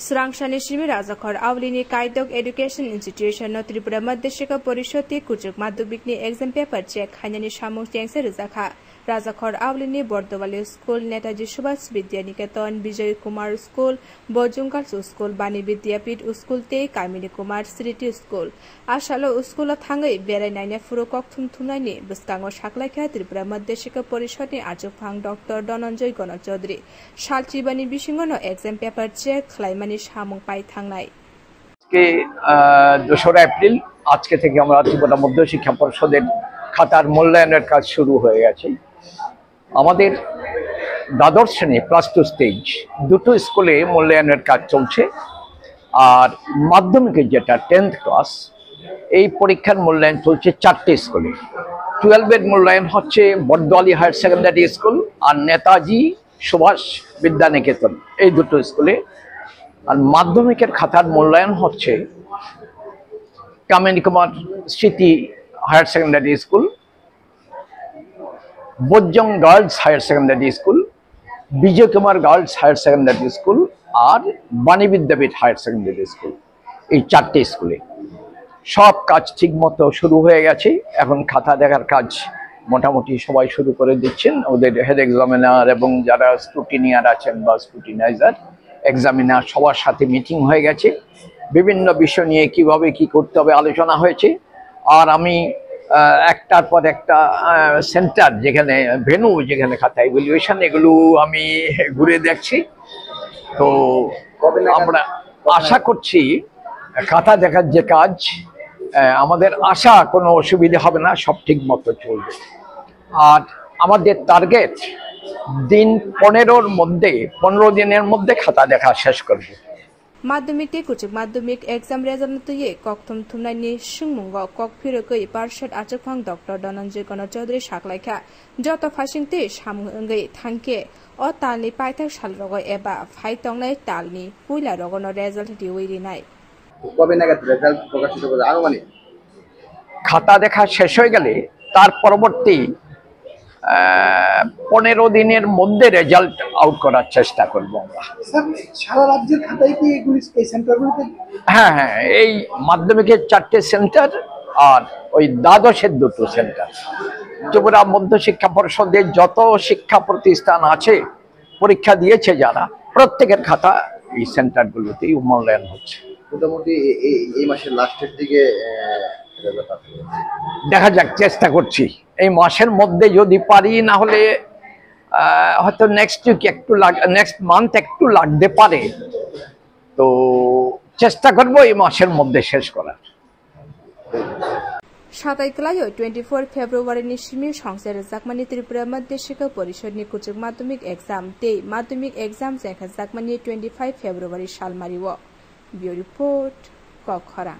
Surangsani Shimi Razakhor Avlini Kaidok Education Institution no Tripura Madhyashika Porishoti Kuchuk Madhubikni exam paper check Hanyani Shamung Tiangse Rizakha Razakhor Avlini Bordowali School Netaji Subhas Vidyaniketan Bijay Kumar School Bojungal School Bani Vidyapit School Te Kamini Kumar Sriti School Ashalo School Thangai Berai Naine Furukok Thumthumnaini Buskango Shaklaikha Tripura Madhyashika Porishoti Archupang Dr. Dhananjay Gono Chaudhary Shalchibani Bishingono exam paper check Khlaimani Shamung Pai Thangnai के 2 April আজকে থেকে আমরা ত্রিপুরা মধ্য শিক্ষা পরিষদের খাতার মূল্যায়নের কাজ শুরু হয়ে গেছে। আমাদের দ্বাদশ শ্রেণী প্লাস 2 স্টেজ দুটো স্কুলে মূল্যায়নের কাজ চলছে, আর মাধ্যমিকের যেটা 10th ক্লাস এই পরীক্ষার মূল্যায়ন চলছে 4টে স্কুলে। 12 এর মূল্যায়ন হচ্ছে বর্দোয়ালি হায়ার সেকেন্ডারি স্কুল আর নেতাজি সুভাষ বিদ্যানিকেতন এই দুটো স্কুলে, আর মাধ্যমিকের খাতার মূল্যায়ন হচ্ছে Kamini Kumar Smriti higher secondary school, বজ্জং girls higher secondary school, Bijoy Kumar girls higher secondary school আর Bani Vidyapith higher secondary school. এই 4টে স্কুলে সব কাজ ঠিকমতো শুরু হয়ে গেছে। এখন খাতা দেখার কাজ মোটামুটি সবাই শুরু করে দিচ্ছেন। ওদের হেড এক্সামিনার এবং যারা স্ক্রুটিনিয়ার আছেন বা স্ক্রুটিনাইজার এক্সামিনার সবার সাথে মিটিং হয়ে গেছে। বিভিন্ন বিষয় নিয়ে কিভাবে কি করতে হবে আলোচনা হয়েছে। আর আমি একটার পর একটা সেন্টার যেখানে ভেন্যু যেখানে খাতা ইভ্যালুয়েশন এগুলো আমি ঘুরে দেখছি। তো আমরা আশা করছি খাতা দেখার যে কাজ আমাদের আশা কোনো অসুবিধা হবে না, সব ঠিক মতো চলবে। আর আমাদের টার্গেট দিন 15 দিনের মধ্যে খাতা দেখা শেষ করব। মাধ্যমিক কুচুক মাধ্যমিক এক্সাম রেজাল্ট তুই ককথম থুমনাইনি সুংমুঙ্গ ককফিরকই পার্ষদ আচকফাং ডক্টর ধনঞ্জয় গণ চৌধুরী সাকলাইখা যত ফাইসিংতে সামঙ্গै থাংকে অ তালনি পাইথাক সালরগ এবা ফাইতংনাই তালনি পুইলা রগন রেজাল্ট দিউইরি নাই কবে নাগাদ রেজাল্ট প্রকাশিত হবে আনুমানিক? খাতা দেখা শেষ হয়ে গেলে তার পরবর্তী 15 দিনের মধ্যে রেজাল্ট আউট করার চেষ্টা করব আমরা। সারা রাজ্যের খাতায় কি এগুলি এই সেন্টারগুলোতে? হ্যাঁ, এই মাধ্যমিকের 4টে সেন্টার আর ওই দ্বাদশের 2টো সেন্টার। ত্রিপুরা মধ্য শিক্ষা পরিষদের যত শিক্ষা প্রতিষ্ঠান আছে পরীক্ষা দিয়েছে যারা প্রত্যেকের খাতা এই সেন্টারগুলোতেই মূল্যায়ন হচ্ছে। মোটামুটি এই মাসের লাস্টের দিকে দেখা যাক, চেষ্টা করছি এই মাসের মধ্যে যদি পারি, না হলে হয়তো নেক্সট মান্থ একটু লাগতে পারে। তো চেষ্টা করব এই মাসের মধ্যে শেষ করার। 24 ফেব্রুয়ারি সিমি সংসার জাকমানি ত্রিপুরা মধ্যশিক্ষা পরিষদ নি কুচুক মাধ্যমিক এক্সাম তে মাধ্যমিক এক্সাম জায়গা জাকমানি 25 ফেব্রুয়ারি সালমারিও। বিউ রিপোর্ট কখরাং।